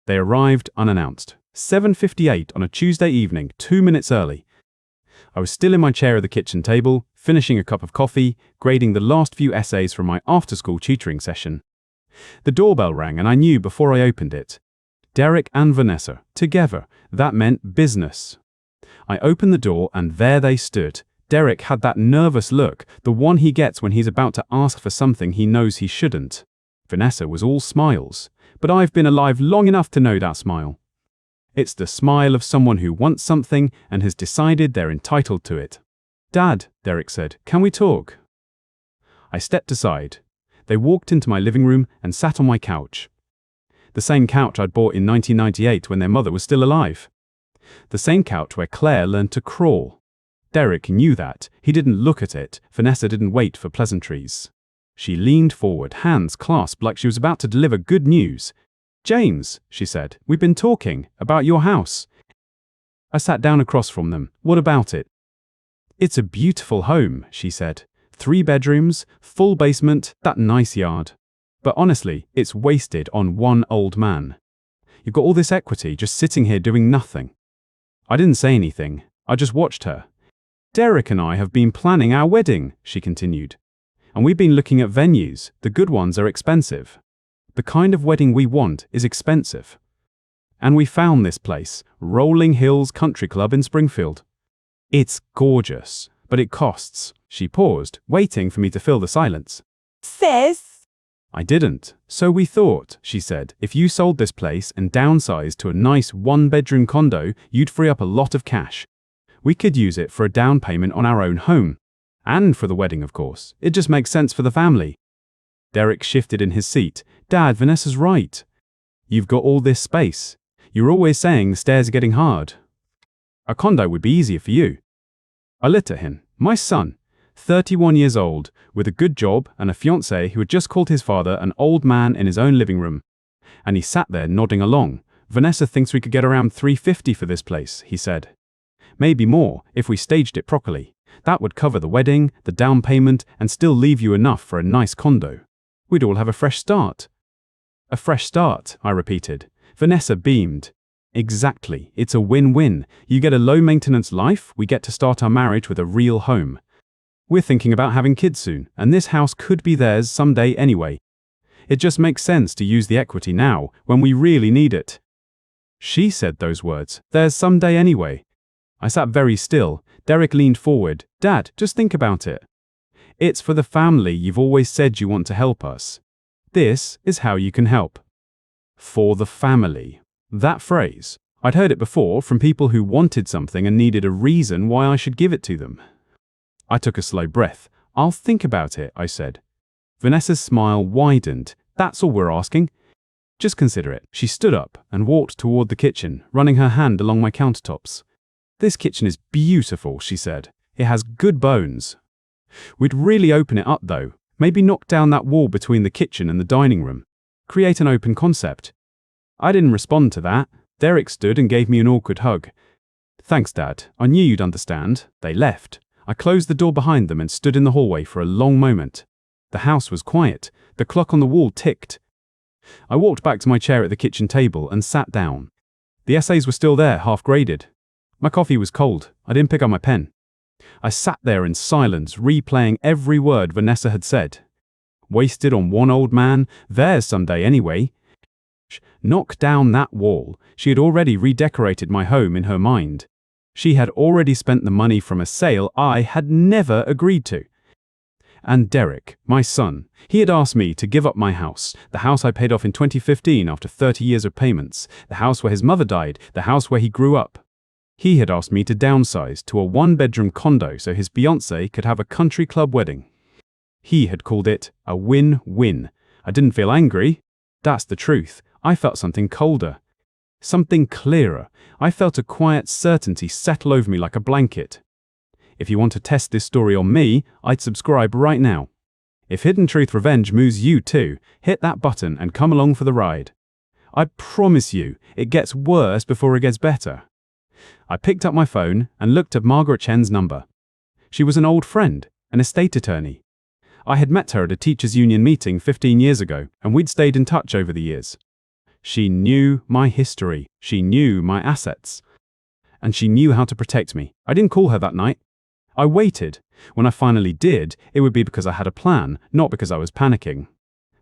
They arrived unannounced. 7:58 on a Tuesday evening, 2 minutes early. I was still in my chair at the kitchen table, finishing a cup of coffee, grading the last few essays from my after-school tutoring session. The doorbell rang and I knew before I opened it. Derek and Vanessa, together. That meant business. I opened the door and there they stood. Derek had that nervous look, the one he gets when he's about to ask for something he knows he shouldn't. Vanessa was all smiles, but I've been alive long enough to know that smile. It's the smile of someone who wants something and has decided they're entitled to it. "Dad," Derek said, "can we talk?" I stepped aside. They walked into my living room and sat on my couch. The same couch I'd bought in 1998 when their mother was still alive. The same couch where Claire learned to crawl. Derek knew that. He didn't look at it. Vanessa didn't wait for pleasantries. She leaned forward, hands clasped like she was about to deliver good news. "James," she said, "we've been talking about your house." I sat down across from them. "What about it?" "It's a beautiful home," she said. 3 bedrooms, full basement, that nice yard. But honestly, it's wasted on one old man. You've got all this equity just sitting here doing nothing." I didn't say anything. I just watched her. "Derek and I have been planning our wedding," she continued. "And we've been looking at venues. The good ones are expensive. The kind of wedding we want is expensive. And we found this place, Rolling Hills Country Club in Springfield. It's gorgeous, but it costs." She paused, waiting for me to fill the silence. "Sis." I didn't. "So we thought," she said, "if you sold this place and downsized to a nice 1-bedroom condo, you'd free up a lot of cash. We could use it for a down payment on our own home. And for the wedding, of course. It just makes sense for the family." Derek shifted in his seat. "Dad, Vanessa's right. You've got all this space. You're always saying the stairs are getting hard. A condo would be easier for you." I looked at him. My son, 31 years old, with a good job and a fiancée who had just called his father an old man in his own living room. And he sat there nodding along. "Vanessa thinks we could get around $350 for this place," he said. "Maybe more, if we staged it properly. That would cover the wedding, the down payment, and still leave you enough for a nice condo. We'd all have a fresh start." "A fresh start," I repeated. Vanessa beamed. "Exactly. It's a win-win. You get a low-maintenance life, we get to start our marriage with a real home. We're thinking about having kids soon, and this house could be theirs someday anyway. It just makes sense to use the equity now, when we really need it." She said those words, "theirs someday anyway." I sat very still. Derek leaned forward. "Dad, just think about it. It's for the family you've always said you want to help us. This is how you can help." For the family. That phrase. I'd heard it before from people who wanted something and needed a reason why I should give it to them. I took a slow breath. "I'll think about it," I said. Vanessa's smile widened. "That's all we're asking. Just consider it." She stood up and walked toward the kitchen, running her hand along my countertops. "This kitchen is beautiful," she said. "It has good bones. We'd really open it up though. Maybe knock down that wall between the kitchen and the dining room. Create an open concept." I didn't respond to that. Derek stood and gave me an awkward hug. "Thanks, Dad. I knew you'd understand." They left. I closed the door behind them and stood in the hallway for a long moment. The house was quiet. The clock on the wall ticked. I walked back to my chair at the kitchen table and sat down. The essays were still there, half graded. My coffee was cold. I didn't pick up my pen. I sat there in silence, replaying every word Vanessa had said. Wasted on one old man, theirs someday anyway. Knock down that wall. She had already redecorated my home in her mind. She had already spent the money from a sale I had never agreed to. And Derek, my son, he had asked me to give up my house, the house I paid off in 2015 after 30 years of payments, the house where his mother died, the house where he grew up. He had asked me to downsize to a 1-bedroom condo so his fiancée could have a country club wedding. He had called it a win-win. I didn't feel angry. That's the truth. I felt something colder. Something clearer. I felt a quiet certainty settle over me like a blanket. If you want to test this story on me, I'd subscribe right now. If Hidden Truth Revenge moves you too, hit that button and come along for the ride. I promise you, it gets worse before it gets better. I picked up my phone and looked at Margaret Chen's number. She was an old friend, an estate attorney. I had met her at a teachers' union meeting 15 years ago, and we'd stayed in touch over the years. She knew my history. She knew my assets. And she knew how to protect me. I didn't call her that night. I waited. When I finally did, it would be because I had a plan, not because I was panicking.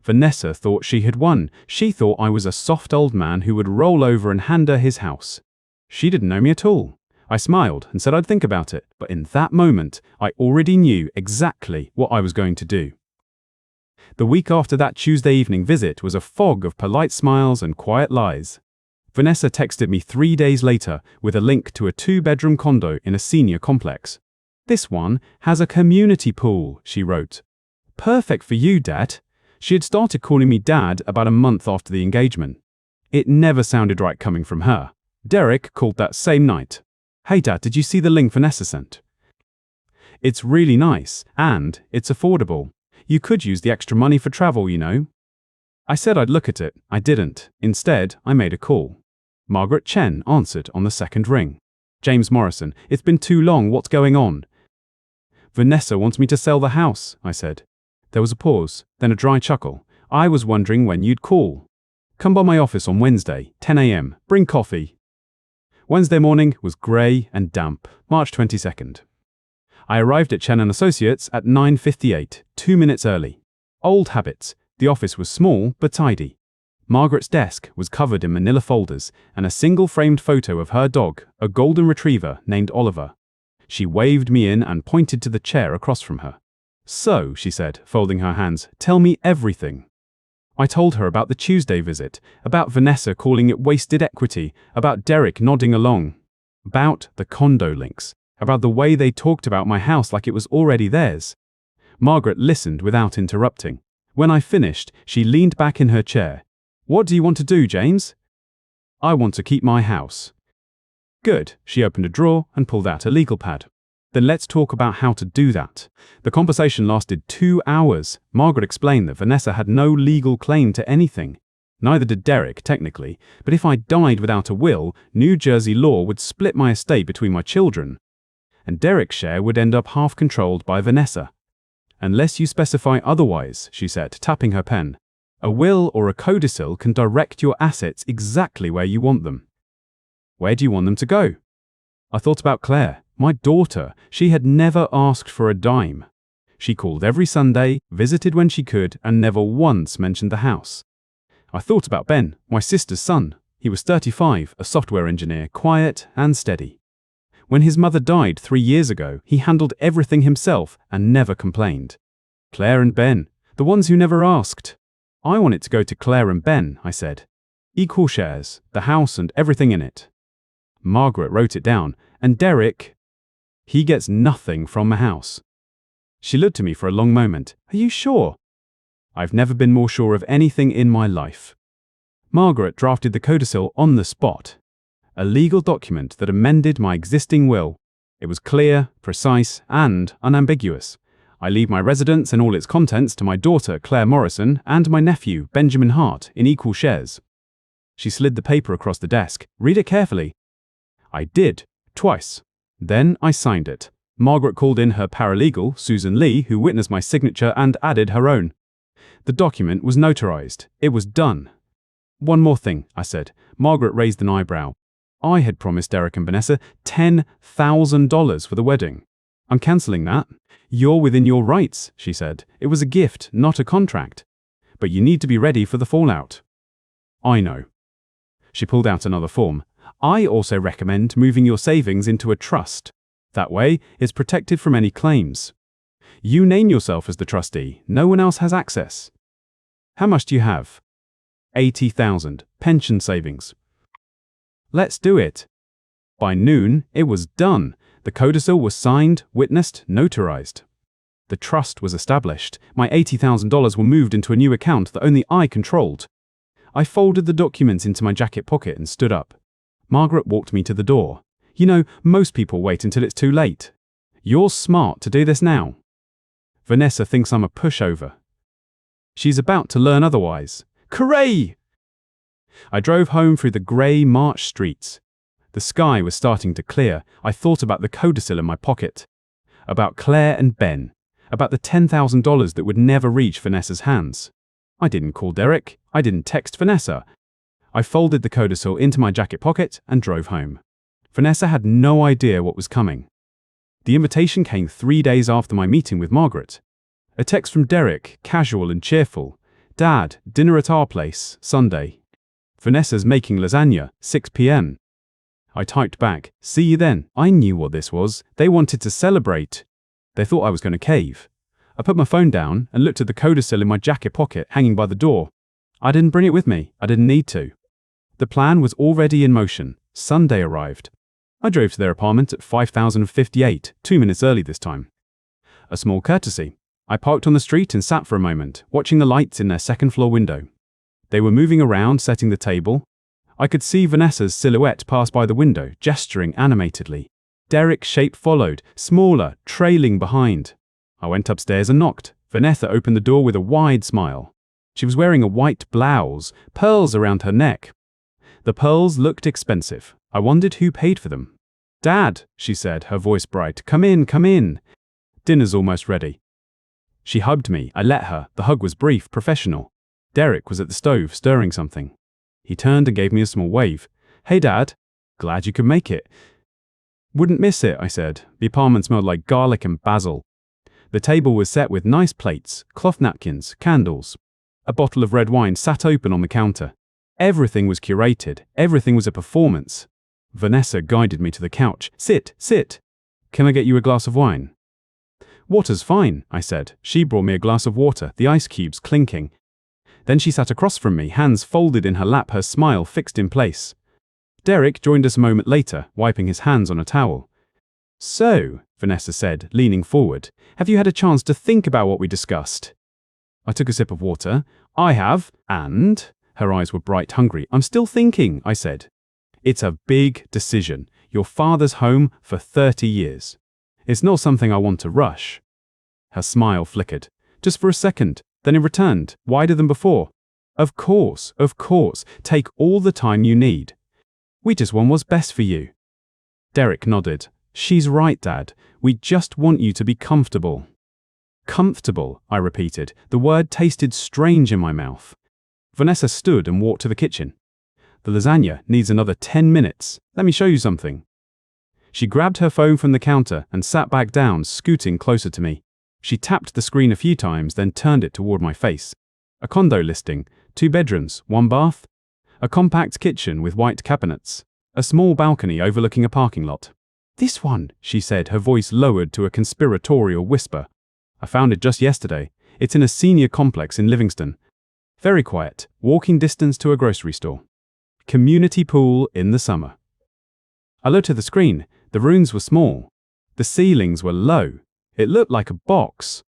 Vanessa thought she had won. She thought I was a soft old man who would roll over and hand her his house. She didn't know me at all. I smiled and said I'd think about it, but in that moment, I already knew exactly what I was going to do. The week after that Tuesday evening visit was a fog of polite smiles and quiet lies. Vanessa texted me 3 days later with a link to a 2-bedroom condo in a senior complex. "This one has a community pool," she wrote. "Perfect for you, Dad." She had started calling me Dad about a month after the engagement. It never sounded right coming from her. Derek called that same night. "Hey Dad, did you see the link Vanessa sent? It's really nice, and it's affordable. You could use the extra money for travel, you know." I said I'd look at it. I didn't. Instead, I made a call. Margaret Chen answered on the second ring. "James Morrison, it's been too long, what's going on?" "Vanessa wants me to sell the house," I said. There was a pause, then a dry chuckle. "I was wondering when you'd call. Come by my office on Wednesday, 10 a.m. Bring coffee." Wednesday morning was grey and damp, March 22nd. I arrived at Chen & Associates at 9:58, 2 minutes early. Old habits. The office was small but tidy. Margaret's desk was covered in manila folders and a single framed photo of her dog, a golden retriever named Oliver. She waved me in and pointed to the chair across from her. "So," she said, folding her hands, "tell me everything." I told her about the Tuesday visit, about Vanessa calling it wasted equity, about Derek nodding along, about the condo links, about the way they talked about my house like it was already theirs. Margaret listened without interrupting. When I finished, she leaned back in her chair. "What do you want to do, James?" "I want to keep my house." "Good." She opened a drawer and pulled out a legal pad. "Then let's talk about how to do that." The conversation lasted 2 hours. Margaret explained that Vanessa had no legal claim to anything. Neither did Derek, technically, but if I died without a will, New Jersey law would split my estate between my children. And Derek's share would end up half-controlled by Vanessa. "Unless you specify otherwise," she said, tapping her pen. "A will or a codicil can direct your assets exactly where you want them." "Where do you want them to go?" I thought about Claire. My daughter. She had never asked for a dime. She called every Sunday, visited when she could, and never once mentioned the house. I thought about Ben, my sister's son. He was 35, a software engineer, quiet and steady. When his mother died 3 years ago, he handled everything himself and never complained. Claire and Ben, the ones who never asked. "I want it to go to Claire and Ben," I said. "Equal shares, the house and everything in it." Margaret wrote it down. "And Derek? He gets nothing from the house." She looked at me for a long moment. "Are you sure?" I've never been more sure of anything in my life. Margaret drafted the codicil on the spot. A legal document that amended my existing will. It was clear, precise, and unambiguous. I leave my residence and all its contents to my daughter, Claire Morrison, and my nephew, Benjamin Hart, in equal shares. She slid the paper across the desk. "Read it carefully." I did, twice. Then I signed it. Margaret called in her paralegal, Susan Lee, who witnessed my signature and added her own. The document was notarized. It was done. "One more thing," I said. Margaret raised an eyebrow. "I had promised Derek and Vanessa $10,000 for the wedding. I'm cancelling that." "You're within your rights," she said. "It was a gift, not a contract. But you need to be ready for the fallout." "I know." She pulled out another form. "I also recommend moving your savings into a trust. That way, it's protected from any claims. You name yourself as the trustee. No one else has access." "How much do you have?" $80,000. Pension savings." "Let's do it." By noon, it was done. The codicil was signed, witnessed, notarized. The trust was established. My $80,000 were moved into a new account that only I controlled. I folded the documents into my jacket pocket and stood up. Margaret walked me to the door. "You know, most people wait until it's too late. You're smart to do this now." "Vanessa thinks I'm a pushover." "She's about to learn otherwise." Hooray! I drove home through the grey March streets. The sky was starting to clear. I thought about the codicil in my pocket, about Claire and Ben, about the $10,000 that would never reach Vanessa's hands. I didn't call Derek. I didn't text Vanessa. I folded the codicil into my jacket pocket and drove home. Vanessa had no idea what was coming. The invitation came 3 days after my meeting with Margaret. A text from Derek, casual and cheerful. Dad, dinner at our place, Sunday. Vanessa's making lasagna, 6 p.m. I typed back, see you then. I knew what this was. They wanted to celebrate. They thought I was going to cave. I put my phone down and looked at the codicil in my jacket pocket hanging by the door. I didn't bring it with me. I didn't need to. The plan was already in motion. Sunday arrived. I drove to their apartment at 5058, 2 minutes early this time. A small courtesy. I parked on the street and sat for a moment, watching the lights in their second-floor window. They were moving around, setting the table. I could see Vanessa's silhouette pass by the window, gesturing animatedly. Derek's shape followed, smaller, trailing behind. I went upstairs and knocked. Vanessa opened the door with a wide smile. She was wearing a white blouse, pearls around her neck. The pearls looked expensive. I wondered who paid for them. Dad, she said, her voice bright. Come in, come in. Dinner's almost ready. She hugged me. I let her. The hug was brief, professional. Derek was at the stove, stirring something. He turned and gave me a small wave. Hey, Dad. Glad you could make it. Wouldn't miss it, I said. The apartment smelled like garlic and basil. The table was set with nice plates, cloth napkins, candles. A bottle of red wine sat open on the counter. Everything was curated. Everything was a performance. Vanessa guided me to the couch. Sit, sit. Can I get you a glass of wine? Water's fine, I said. She brought me a glass of water, the ice cubes clinking. Then she sat across from me, hands folded in her lap, her smile fixed in place. Derek joined us a moment later, wiping his hands on a towel. So, Vanessa said, leaning forward, have you had a chance to think about what we discussed? I took a sip of water. I have, and... Her eyes were bright, hungry. I'm still thinking, I said. It's a big decision. Your father's home for 30 years. It's not something I want to rush. Her smile flickered. Just for a second. Then it returned, wider than before. Of course. Take all the time you need. We just want what's best for you. Derek nodded. She's right, Dad. We just want you to be comfortable. Comfortable, I repeated. The word tasted strange in my mouth. Vanessa stood and walked to the kitchen. The lasagna needs another 10 minutes. Let me show you something. She grabbed her phone from the counter and sat back down, scooting closer to me. She tapped the screen a few times, then turned it toward my face. A condo listing, 2 bedrooms, 1 bath. A compact kitchen with white cabinets. A small balcony overlooking a parking lot. This one, she said, her voice lowered to a conspiratorial whisper. I found it just yesterday. It's in a senior complex in Livingston. Very quiet, walking distance to a grocery store. Community pool in the summer. I looked at the screen. The rooms were small. The ceilings were low. It looked like a box.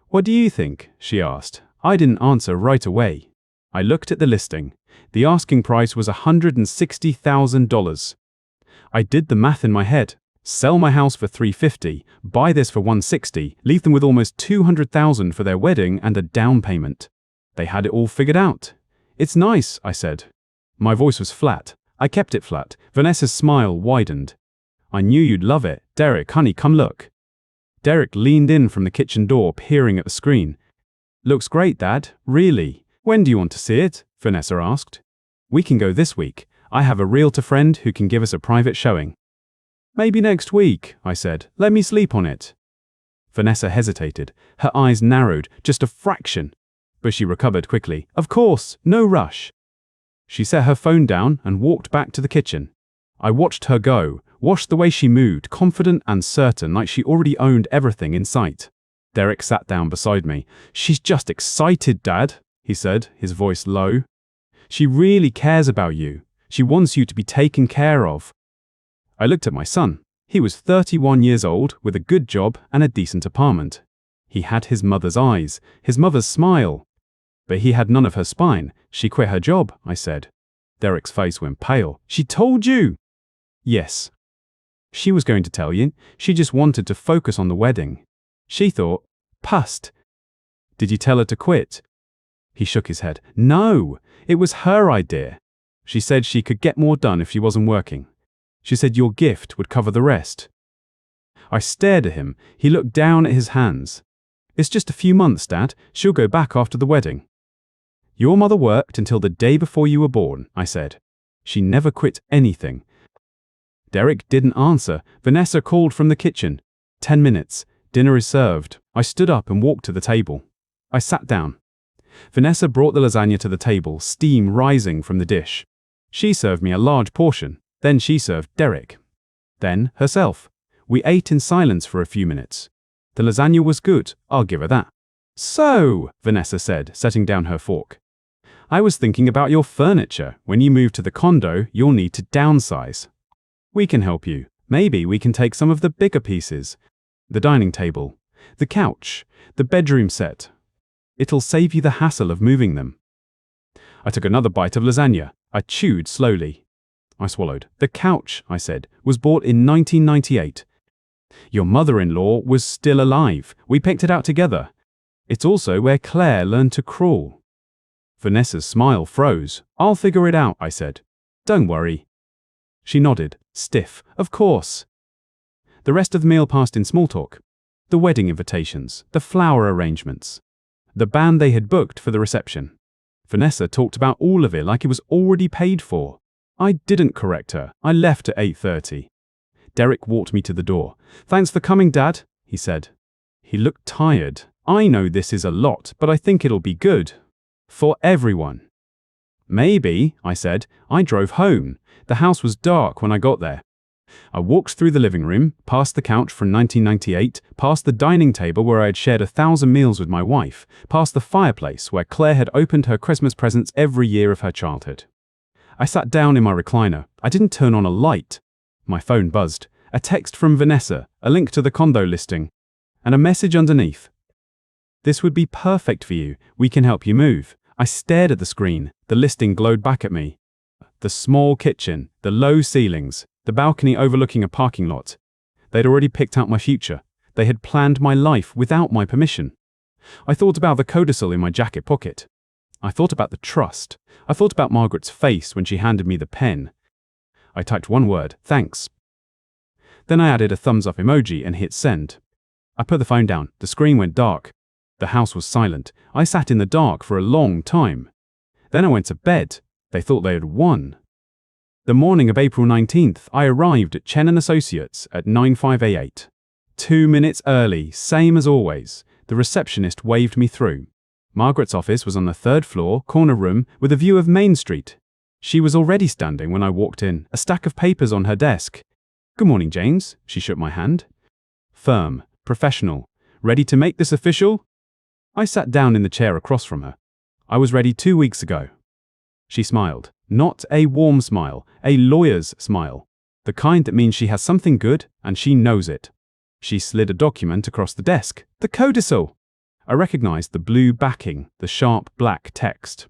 What do you think? She asked. I didn't answer right away. I looked at the listing. The asking price was $160,000. I did the math in my head. Sell my house for $350, buy this for $160, leave them with almost $200,000 for their wedding and a down payment. They had it all figured out. It's nice, I said. My voice was flat. I kept it flat. Vanessa's smile widened. I knew you'd love it. Derek, honey, come look. Derek leaned in from the kitchen door, peering at the screen. Looks great, Dad. Really? When do you want to see it? Vanessa asked. We can go this week. I have a realtor friend who can give us a private showing. Maybe next week, I said. Let me sleep on it. Vanessa hesitated. Her eyes narrowed, just a fraction. But she recovered quickly. Of course, no rush. She set her phone down and walked back to the kitchen. I watched her go, watched the way she moved, confident and certain, like she already owned everything in sight. Derek sat down beside me. She's just excited, Dad, he said, his voice low. She really cares about you. She wants you to be taken care of. I looked at my son. He was 31 years old, with a good job and a decent apartment. He had his mother's eyes, his mother's smile. But he had none of her spine. She quit her job, I said. Derek's face went pale. She told you? Yes. She was going to tell you. She just wanted to focus on the wedding. She thought, pust. Did you tell her to quit? He shook his head. No, it was her idea. She said she could get more done if she wasn't working. She said your gift would cover the rest. I stared at him. He looked down at his hands. It's just a few months, Dad. She'll go back after the wedding. Your mother worked until the day before you were born, I said. She never quit anything. Derek didn't answer. Vanessa called from the kitchen. 10 minutes. Dinner is served. I stood up and walked to the table. I sat down. Vanessa brought the lasagna to the table, steam rising from the dish. She served me a large portion. Then she served Derek. Then herself. We ate in silence for a few minutes. The lasagna was good, I'll give her that. So, Vanessa said, setting down her fork. I was thinking about your furniture. When you move to the condo, you'll need to downsize. We can help you. Maybe we can take some of the bigger pieces. The dining table, the couch, the bedroom set. It'll save you the hassle of moving them. I took another bite of lasagna. I chewed slowly. I swallowed. The couch, I said, was bought in 1998. Your mother-in-law was still alive. We picked it out together. It's also where Claire learned to crawl. Vanessa's smile froze. I'll figure it out, I said. Don't worry. She nodded, stiff. Of course. The rest of the meal passed in small talk. The wedding invitations, the flower arrangements, the band they had booked for the reception. Vanessa talked about all of it like it was already paid for. I didn't correct her. I left at 8:30. Derek walked me to the door. Thanks for coming, Dad, he said. He looked tired. I know this is a lot, but I think it'll be good. For everyone. Maybe, I said. I drove home. The house was dark when I got there. I walked through the living room, past the couch from 1998, past the dining table where I had shared 1,000 meals with my wife, past the fireplace where Claire had opened her Christmas presents every year of her childhood. I sat down in my recliner. I didn't turn on a light. My phone buzzed. A text from Vanessa, a link to the condo listing, and a message underneath. This would be perfect for you. We can help you move. I stared at the screen. The listing glowed back at me. The small kitchen, the low ceilings, the balcony overlooking a parking lot. They'd already picked out my future. They had planned my life without my permission. I thought about the codicil in my jacket pocket. I thought about the trust. I thought about Margaret's face when she handed me the pen. I typed one word, thanks. Then I added a thumbs up emoji and hit send. I put the phone down. The screen went dark. The house was silent. I sat in the dark for a long time. Then I went to bed. They thought they had won. The morning of April 19th, I arrived at Chen & Associates at 9:58. 2 minutes early, same as always. The receptionist waved me through. Margaret's office was on the 3rd floor, corner room, with a view of Main Street. She was already standing when I walked in, a stack of papers on her desk. Good morning, James. She shook my hand. Firm, professional. Ready to make this official? I sat down in the chair across from her. I was ready 2 weeks ago. She smiled. Not a warm smile, a lawyer's smile. The kind that means she has something good and she knows it. She slid a document across the desk. The codicil! I recognized the blue backing, the sharp black text.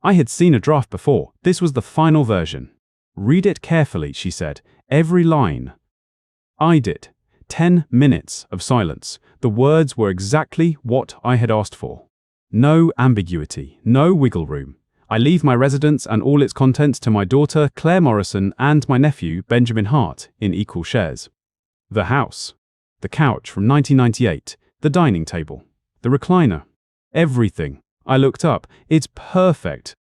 I had seen a draft before. This was the final version. Read it carefully, she said. Every line. I did. 10 minutes of silence. The words were exactly what I had asked for. No ambiguity, no wiggle room. I leave my residence and all its contents to my daughter, Claire Morrison, and my nephew, Benjamin Hart, in equal shares. The house. The couch from 1998. The dining table. The recliner. Everything. I looked up. It's perfect.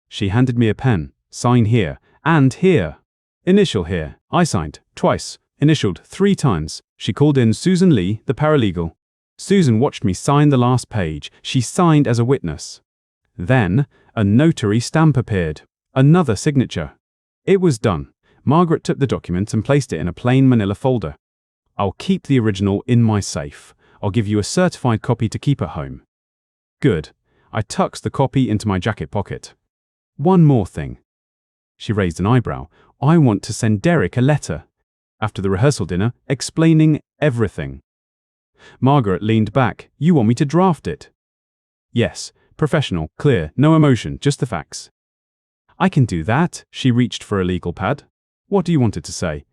She handed me a pen. Sign here. And here. Initial here. I signed. Twice. Initialed 3 times. She called in Susan Lee, the paralegal. Susan watched me sign the last page. She signed as a witness. Then, a notary stamp appeared. Another signature. It was done. Margaret took the document and placed it in a plain manila folder. I'll keep the original in my safe. I'll give you a certified copy to keep at home. Good. I tucked the copy into my jacket pocket. One more thing. She raised an eyebrow. I want to send Derek a letter. After the rehearsal dinner, explaining everything. Margaret leaned back. You want me to draft it? Yes. Professional, clear, no emotion, just the facts. I can do that. She reached for a legal pad. What do you want it to say?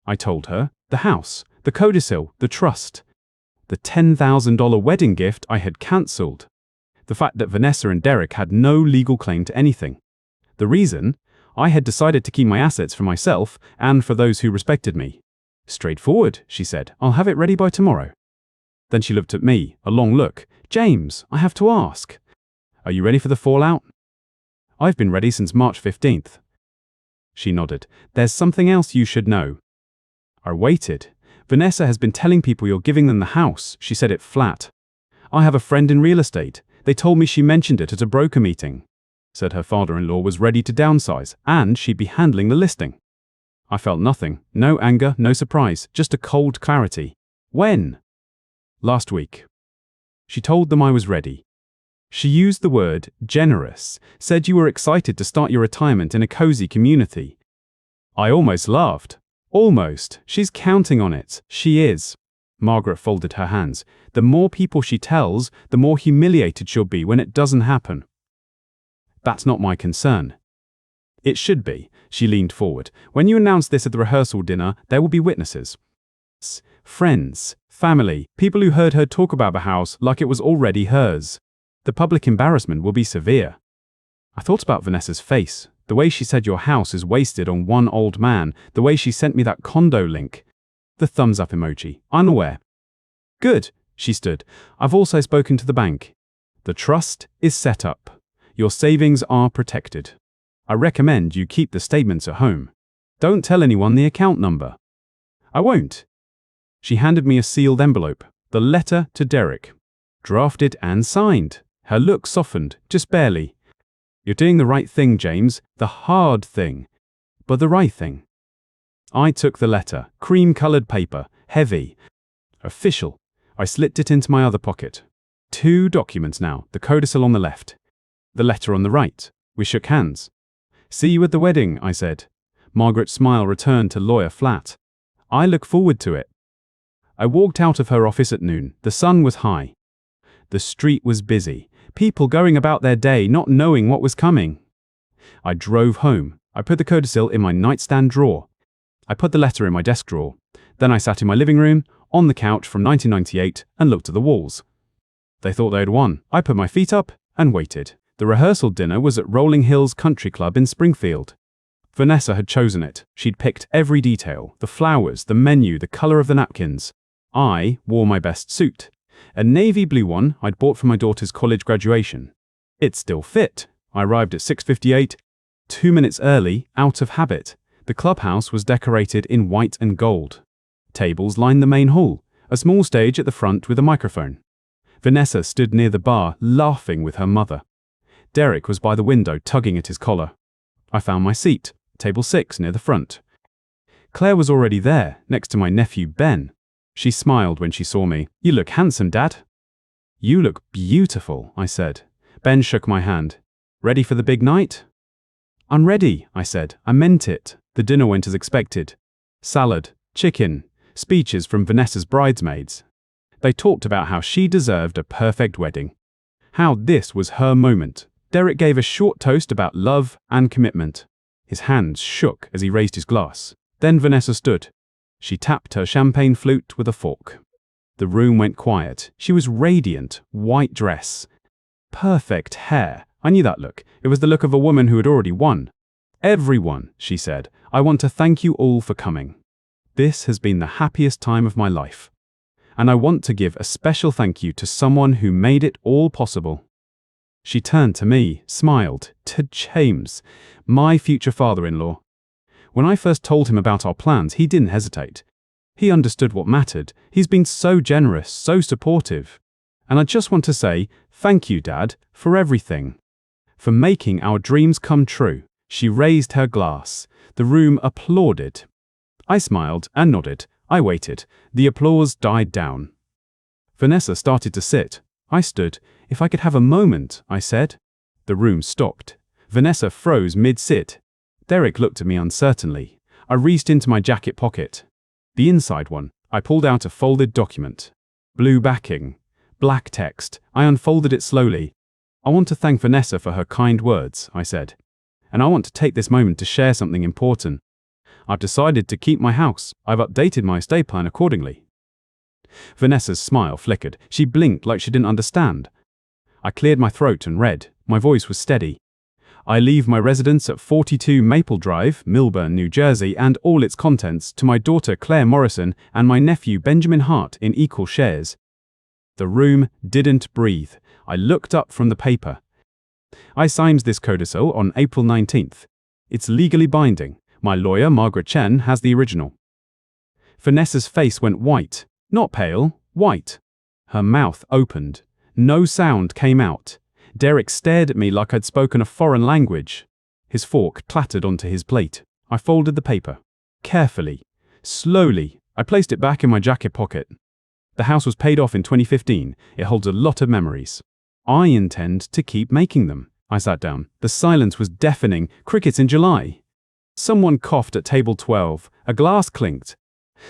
I told her. The house, the codicil, the trust. The $10,000 wedding gift I had cancelled. The fact that Vanessa and Derek had no legal claim to anything. The reason? I had decided to keep my assets for myself and for those who respected me. Straightforward, she said. I'll have it ready by tomorrow. Then she looked at me, a long look. James, I have to ask. Are you ready for the fallout? I've been ready since March 15th. She nodded. There's something else you should know. I waited. Vanessa has been telling people you're giving them the house. She said it flat. I have a friend in real estate. They told me she mentioned it at a broker meeting. Said her father-in-law was ready to downsize, and she'd be handling the listing. I felt nothing. No anger, no surprise, just a cold clarity. When? Last week. She told them I was ready. She used the word generous, said you were excited to start your retirement in a cozy community. I almost laughed. Almost. She's counting on it. She is. Margaret folded her hands. The more people she tells, the more humiliated she'll be when it doesn't happen. That's not my concern. It should be. She leaned forward. When you announce this at the rehearsal dinner, there will be witnesses. Friends, family, people who heard her talk about the house like it was already hers. The public embarrassment will be severe. I thought about Vanessa's face, the way she said your house is wasted on one old man, the way she sent me that condo link. The thumbs up emoji, unaware. Good, she stood. I've also spoken to the bank. The trust is set up. Your savings are protected. I recommend you keep the statements at home. Don't tell anyone the account number. I won't. She handed me a sealed envelope, the letter to Derek. Drafted and signed. Her look softened, just barely. You're doing the right thing, James. The hard thing. But the right thing. I took the letter, cream-colored paper, heavy. Official. I slipped it into my other pocket. 2 documents now, the codicil on the left. The letter on the right. We shook hands. See you at the wedding, I said. Margaret's smile returned to lawyer flat. I look forward to it. I walked out of her office at noon. The sun was high. The street was busy. People going about their day not knowing what was coming. I drove home. I put the codicil in my nightstand drawer. I put the letter in my desk drawer. Then I sat in my living room, on the couch from 1998, and looked at the walls. They thought they had won. I put my feet up and waited. The rehearsal dinner was at Rolling Hills Country Club in Springfield. Vanessa had chosen it. She'd picked every detail, the flowers, the menu, the color of the napkins. I wore my best suit. A navy blue one I'd bought for my daughter's college graduation. It still fit. I arrived at 6:58, 2 minutes early, out of habit. The clubhouse was decorated in white and gold. Tables lined the main hall, a small stage at the front with a microphone. Vanessa stood near the bar, laughing with her mother. Derek was by the window, tugging at his collar. I found my seat, table 6 near the front. Claire was already there, next to my nephew Ben. She smiled when she saw me. You look handsome, Dad. You look beautiful, I said. Ben shook my hand. Ready for the big night? I'm ready, I said. I meant it. The dinner went as expected. Salad, chicken, speeches from Vanessa's bridesmaids. They talked about how she deserved a perfect wedding. How this was her moment. Derek gave a short toast about love and commitment. His hands shook as he raised his glass. Then Vanessa stood. She tapped her champagne flute with a fork. The room went quiet. She was radiant, white dress. Perfect hair. I knew that look. It was the look of a woman who had already won. Everyone, she said, I want to thank you all for coming. This has been the happiest time of my life. And I want to give a special thank you to someone who made it all possible. She turned to me, smiled, to James, my future father-in-law. When I first told him about our plans, he didn't hesitate. He understood what mattered. He's been so generous, so supportive. And I just want to say, thank you, Dad, for everything. For making our dreams come true. She raised her glass. The room applauded. I smiled and nodded. I waited. The applause died down. Vanessa started to sit. I stood. If I could have a moment, I said. The room stopped. Vanessa froze mid-sit. Derek looked at me uncertainly. I reached into my jacket pocket. The inside one. I pulled out a folded document. Blue backing. Black text. I unfolded it slowly. I want to thank Vanessa for her kind words, I said. And I want to take this moment to share something important. I've decided to keep my house. I've updated my estate plan accordingly. Vanessa's smile flickered. She blinked like she didn't understand. I cleared my throat and read. My voice was steady. I leave my residence at 42 Maple Drive, Millburn, New Jersey, and all its contents to my daughter Claire Morrison and my nephew Benjamin Hart in equal shares. The room didn't breathe. I looked up from the paper. I signed this codicil on April 19th. It's legally binding. My lawyer, Margaret Chen, has the original. Vanessa's face went white. Not pale, white. Her mouth opened. No sound came out. Derek stared at me like I'd spoken a foreign language. His fork clattered onto his plate. I folded the paper. Carefully. Slowly. I placed it back in my jacket pocket. The house was paid off in 2015. It holds a lot of memories. I intend to keep making them. I sat down. The silence was deafening. Crickets in July. Someone coughed at table 12. A glass clinked.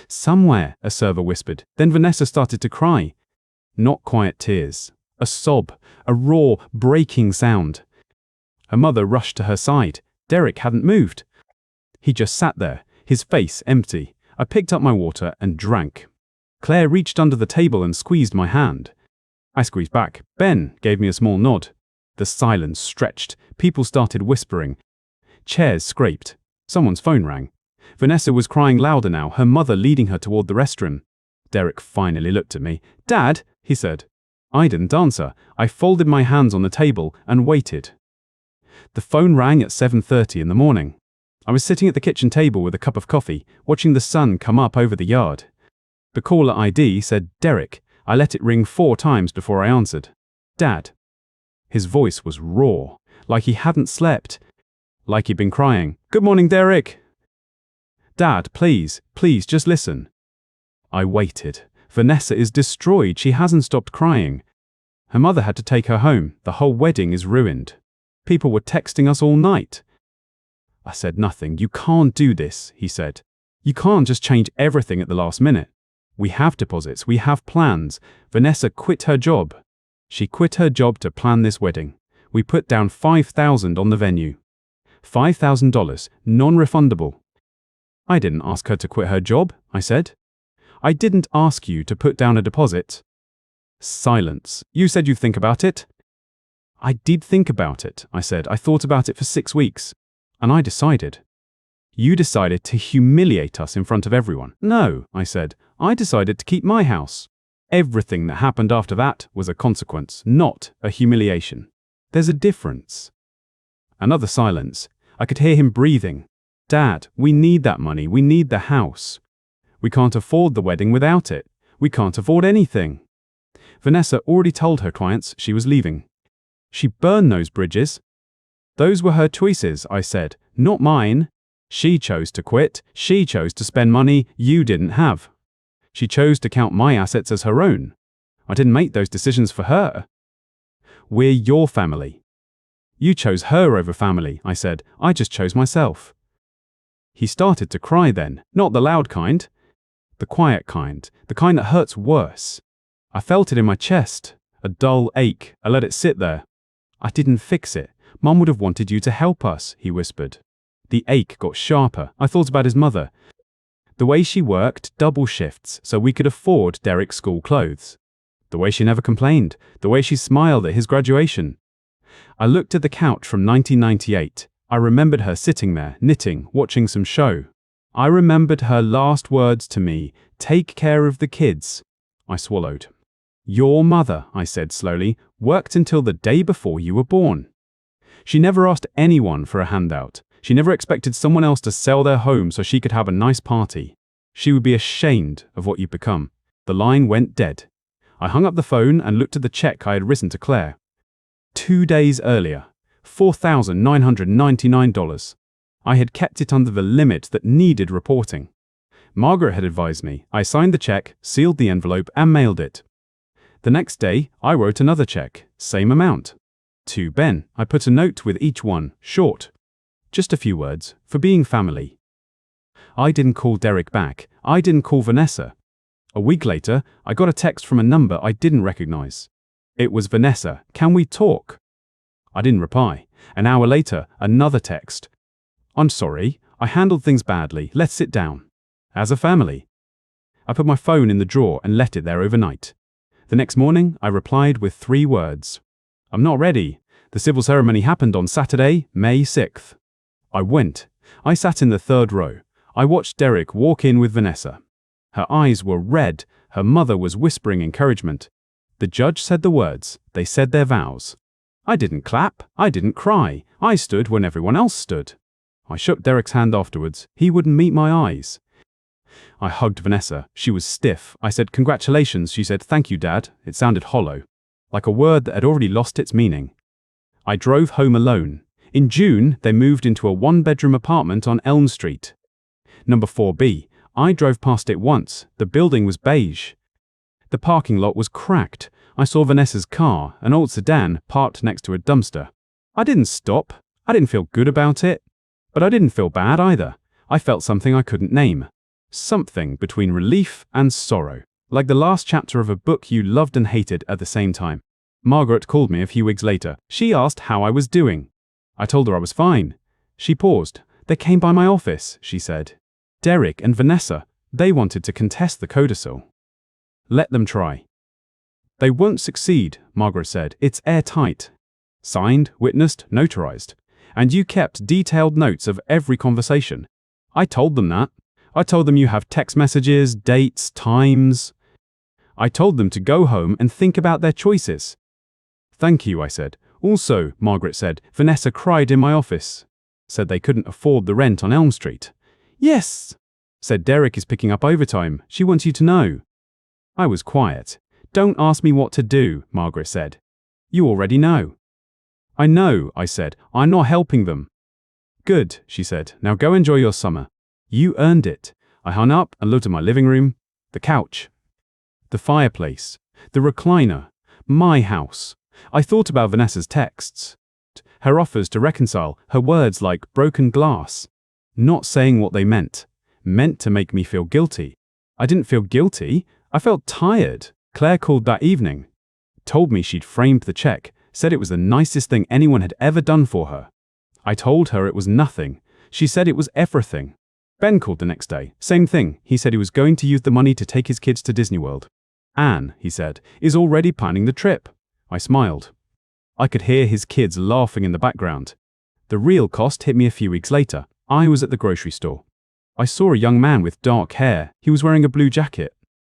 Somewhere, a server whispered. Then Vanessa started to cry. Not quiet tears. A sob. A raw, breaking sound. Her mother rushed to her side. Derek hadn't moved. He just sat there, his face empty. I picked up my water and drank. Claire reached under the table and squeezed my hand. I squeezed back. Ben gave me a small nod. The silence stretched. People started whispering. Chairs scraped. Someone's phone rang. Vanessa was crying louder now, her mother leading her toward the restroom. Derek finally looked at me. "Dad," he said. I didn't answer. I folded my hands on the table and waited. The phone rang at 7:30 in the morning. I was sitting at the kitchen table with a cup of coffee, watching the sun come up over the yard. The caller ID said, "Derek." I let it ring 4 times before I answered. "Dad." His voice was raw, like he hadn't slept, like he'd been crying. "Good morning, Derek." "Dad, please, just listen." I waited. Vanessa is destroyed. She hasn't stopped crying. Her mother had to take her home. The whole wedding is ruined. People were texting us all night. I said nothing. "You can't do this," he said. "You can't just change everything at the last minute. We have deposits. We have plans. Vanessa quit her job. She quit her job to plan this wedding. We put down $5,000 on the venue. $5,000, non-refundable." "I didn't ask her to quit her job," I said. "I didn't ask you to put down a deposit." Silence. "You said you'd think about it." "I did think about it," I said. "I thought about it for 6 weeks. And I decided." "You decided to humiliate us in front of everyone." "No," I said. "I decided to keep my house. Everything that happened after that was a consequence, not a humiliation. There's a difference." Another silence. I could hear him breathing. "Dad, we need that money. We need the house. We can't afford the wedding without it. We can't afford anything." Vanessa already told her clients she was leaving. She burned those bridges. "Those were her choices," I said, "not mine. She chose to quit. She chose to spend money you didn't have. She chose to count my assets as her own. I didn't make those decisions for her. We're your family." "You chose her over family," I said. "I just chose myself." He started to cry then, not the loud kind, the quiet kind, the kind that hurts worse. I felt it in my chest, a dull ache. I let it sit there. "I didn't fix it. Mum would have wanted you to help us," he whispered. The ache got sharper. I thought about his mother. The way she worked double shifts so we could afford Derek's school clothes. The way she never complained. The way she smiled at his graduation. I looked at the couch from 1998. I remembered her sitting there, knitting, watching some show. I remembered her last words to me, "Take care of the kids." I swallowed. "Your mother," I said slowly, "worked until the day before you were born. She never asked anyone for a handout. She never expected someone else to sell their home so she could have a nice party. She would be ashamed of what you've become." The line went dead. I hung up the phone and looked at the check I had written to Claire. 2 days earlier, $4,999. I had kept it under the limit that needed reporting. Margaret had advised me. I signed the check, sealed the envelope, and mailed it. The next day, I wrote another check, same amount. To Ben, I put a note with each one, short. Just a few words, for being family. I didn't call Derek back. I didn't call Vanessa. A week later, I got a text from a number I didn't recognize. It was Vanessa. "Can we talk?" I didn't reply. An hour later, another text. "I'm sorry. I handled things badly. Let's sit down. As a family." I put my phone in the drawer and left it there overnight. The next morning, I replied with 3 words. "I'm not ready." The civil ceremony happened on Saturday, May 6th. I went. I sat in the 3rd row. I watched Derek walk in with Vanessa. Her eyes were red. Her mother was whispering encouragement. The judge said the words. They said their vows. I didn't clap, I didn't cry, I stood when everyone else stood. I shook Derek's hand afterwards. He wouldn't meet my eyes. I hugged Vanessa. She was stiff. I said, "Congratulations." She said, "Thank you, Dad." It sounded hollow, like a word that had already lost its meaning. I drove home alone. In June, they moved into a one-bedroom apartment on Elm Street. Number 4B. I drove past it once. The building was beige. The parking lot was cracked. I saw Vanessa's car, an old sedan, parked next to a dumpster. I didn't stop. I didn't feel good about it. But I didn't feel bad either. I felt something I couldn't name. Something between relief and sorrow. Like the last chapter of a book you loved and hated at the same time. Margaret called me a few weeks later. She asked how I was doing. I told her I was fine. She paused. "They came by my office," she said. "Derek and Vanessa. They wanted to contest the codicil." "Let them try." "They won't succeed," Margaret said. "It's airtight. Signed, witnessed, notarized. And you kept detailed notes of every conversation." I told them that. I told them you have text messages, dates, times. I told them to go home and think about their choices. "Thank you," I said. "Also," Margaret said, "Vanessa cried in my office. Said they couldn't afford the rent on Elm Street." "Yes," said Derek is picking up overtime. "She wants you to know." I was quiet. "Don't ask me what to do," Margaret said. "You already know." "I know," I said. "I'm not helping them." "Good," she said. "Now go enjoy your summer. You earned it." I hung up and looked at my living room, the couch, the fireplace, the recliner, my house. I thought about Vanessa's texts, her offers to reconcile, her words like broken glass, not saying what they meant to make me feel guilty. I didn't feel guilty. I felt tired. Claire called that evening, told me she'd framed the check, said it was the nicest thing anyone had ever done for her. I told her it was nothing. She said it was everything. Ben called the next day. Same thing. He said he was going to use the money to take his kids to Disney World. Anne, he said, is already planning the trip. I smiled. I could hear his kids laughing in the background. The real cost hit me a few weeks later. I was at the grocery store. I saw a young man with dark hair. He was wearing a blue jacket.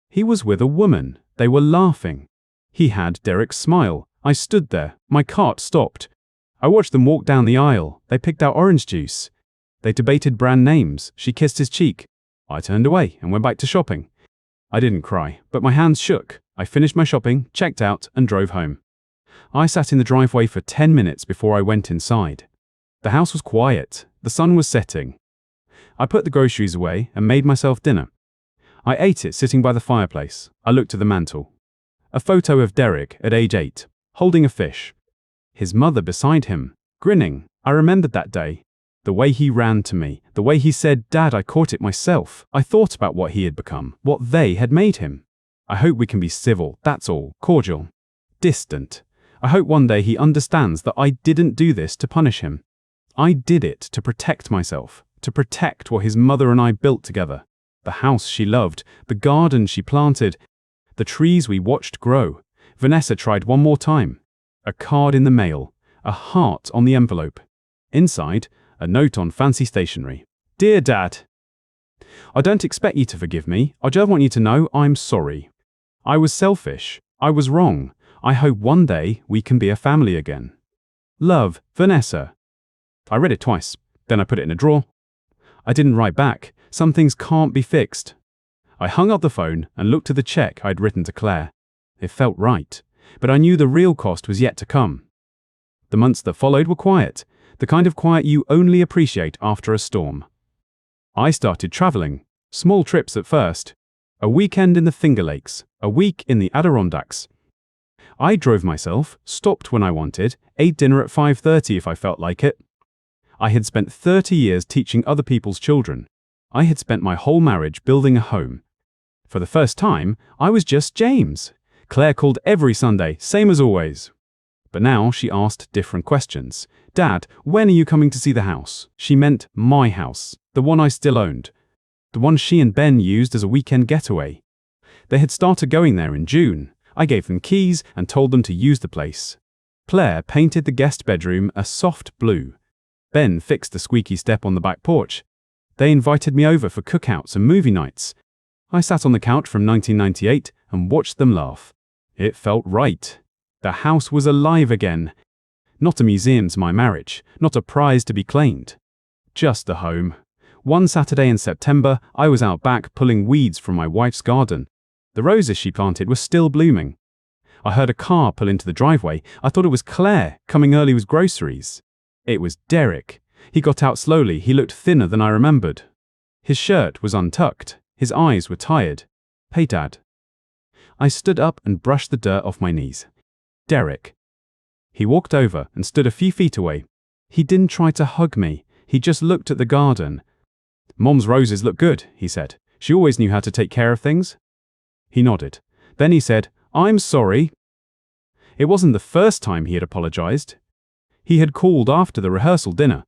He was with a woman. They were laughing. He had Derek's smile. I stood there. My cart stopped. I watched them walk down the aisle. They picked out orange juice. They debated brand names. She kissed his cheek. I turned away and went back to shopping. I didn't cry, but my hands shook. I finished my shopping, checked out, and drove home. I sat in the driveway for 10 minutes before I went inside. The house was quiet. The sun was setting. I put the groceries away and made myself dinner. I ate it sitting by the fireplace. I looked at the mantel. A photo of Derek at age 8, holding a fish. His mother beside him, grinning. I remembered that day. The way he ran to me, the way he said, "Dad, I caught it myself." I thought about what he had become, what they had made him. I hope we can be civil, that's all, cordial, distant. I hope one day he understands that I didn't do this to punish him. I did it to protect myself, to protect what his mother and I built together. The house she loved, the garden she planted, the trees we watched grow. Vanessa tried one more time. A card in the mail, a heart on the envelope. Inside, a note on fancy stationery. "Dear Dad, I don't expect you to forgive me. I just want you to know I'm sorry. I was selfish. I was wrong. I hope one day we can be a family again. Love, Vanessa." I read it twice. Then I put it in a drawer. I didn't write back. Some things can't be fixed. I hung up the phone and looked at the check I'd written to Claire. It felt right, but I knew the real cost was yet to come. The months that followed were quiet. The kind of quiet you only appreciate after a storm. I started traveling. Small trips at first. A weekend in the Finger Lakes. A week in the Adirondacks. I drove myself, stopped when I wanted, ate dinner at 5:30 if I felt like it. I had spent 30 years teaching other people's children. I had spent my whole marriage building a home. For the first time, I was just James. Claire called every Sunday, same as always. But now she asked different questions. "Dad, when are you coming to see the house?" She meant my house, the one I still owned. The one she and Ben used as a weekend getaway. They had started going there in June. I gave them keys and told them to use the place. Claire painted the guest bedroom a soft blue. Ben fixed the squeaky step on the back porch. They invited me over for cookouts and movie nights. I sat on the couch from 1998 and watched them laugh. It felt right. The house was alive again. Not a museum to my marriage, not a prize to be claimed. Just a home. One Saturday in September, I was out back pulling weeds from my wife's garden. The roses she planted were still blooming. I heard a car pull into the driveway. I thought it was Claire, coming early with groceries. It was Derek. He got out slowly. He looked thinner than I remembered. His shirt was untucked. His eyes were tired. "Hey, Dad." I stood up and brushed the dirt off my knees. "Derek." He walked over and stood a few feet away. He didn't try to hug me. He just looked at the garden. "Mom's roses look good," he said. "She always knew how to take care of things." He nodded. Then he said, "I'm sorry." It wasn't the first time he had apologized. He had called after the rehearsal dinner.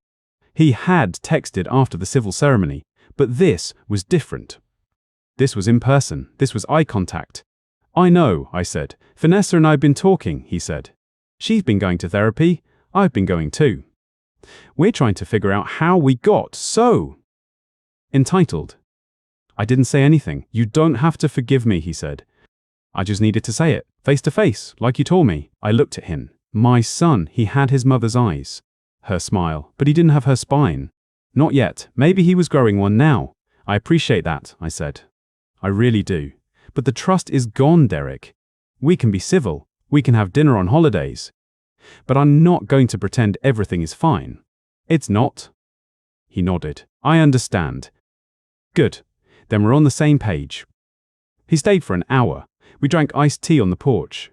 He had texted after the civil ceremony, but this was different. This was in person. This was eye contact. "I know," I said. "Vanessa and I have been talking," he said. "She's been going to therapy. I've been going too. We're trying to figure out how we got so entitled." I didn't say anything. "You don't have to forgive me," he said. "I just needed to say it, face to face, like you told me." I looked at him. My son, he had his mother's eyes, her smile, but he didn't have her spine. Not yet. Maybe he was growing one now. "I appreciate that," I said. "I really do. But the trust is gone, Derek. We can be civil. We can have dinner on holidays. But I'm not going to pretend everything is fine. It's not." He nodded. "I understand." "Good. Then we're on the same page." He stayed for an hour. We drank iced tea on the porch.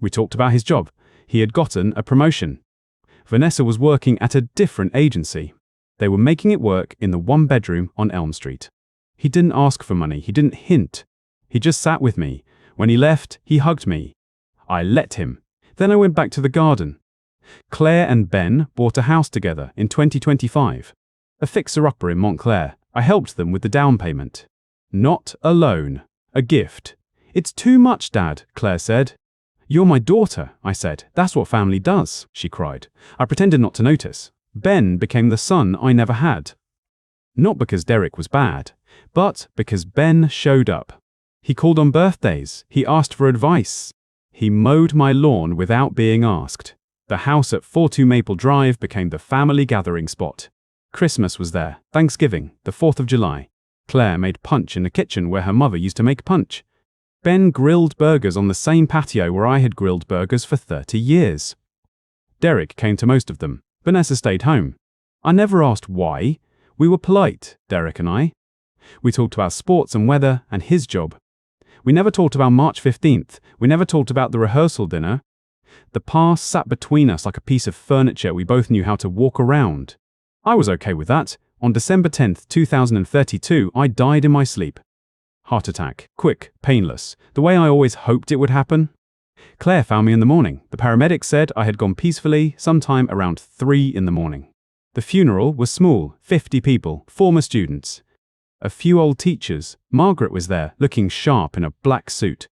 We talked about his job. He had gotten a promotion. Vanessa was working at a different agency. They were making it work in the one bedroom on Elm Street. He didn't ask for money. He didn't hint. He just sat with me. When he left, he hugged me. I let him. Then I went back to the garden. Claire and Ben bought a house together in 2025. A fixer-upper in Montclair. I helped them with the down payment. Not a loan. A gift. "It's too much, Dad," Claire said. "You're my daughter," I said. "That's what family does," she cried. I pretended not to notice. Ben became the son I never had. Not because Derek was bad, but because Ben showed up. He called on birthdays. He asked for advice. He mowed my lawn without being asked. The house at 42 Maple Drive became the family gathering spot. Christmas was there. Thanksgiving, the 4th of July. Claire made punch in the kitchen where her mother used to make punch. Ben grilled burgers on the same patio where I had grilled burgers for 30 years. Derek came to most of them. Vanessa stayed home. I never asked why. We were polite, Derek and I. We talked about sports and weather and his job. We never talked about March 15th. We never talked about the rehearsal dinner. The past sat between us like a piece of furniture we both knew how to walk around. I was okay with that. On December 10th, 2032, I died in my sleep. Heart attack. Quick, painless. The way I always hoped it would happen. Claire found me in the morning. The paramedic said I had gone peacefully sometime around 3 in the morning. The funeral was small, 50 people, former students. A few old teachers. Margaret was there, looking sharp in a black suit.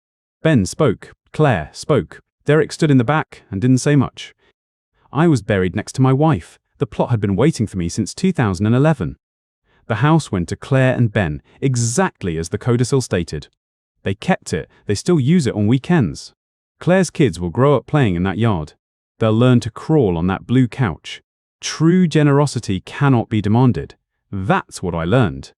Ben spoke. Claire spoke. Derek stood in the back and didn't say much. I was buried next to my wife. The plot had been waiting for me since 2011. The house went to Claire and Ben, exactly as the codicil stated. They kept it. They still use it on weekends. Claire's kids will grow up playing in that yard. They'll learn to crawl on that blue couch. True generosity cannot be demanded. That's what I learned.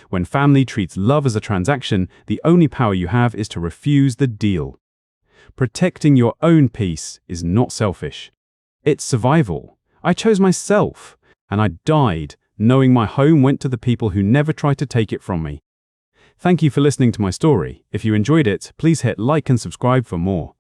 When family treats love as a transaction, the only power you have is to refuse the deal. Protecting your own peace is not selfish. It's survival. I chose myself, and I died knowing my home went to the people who never tried to take it from me. Thank you for listening to my story. If you enjoyed it, please hit like and subscribe for more.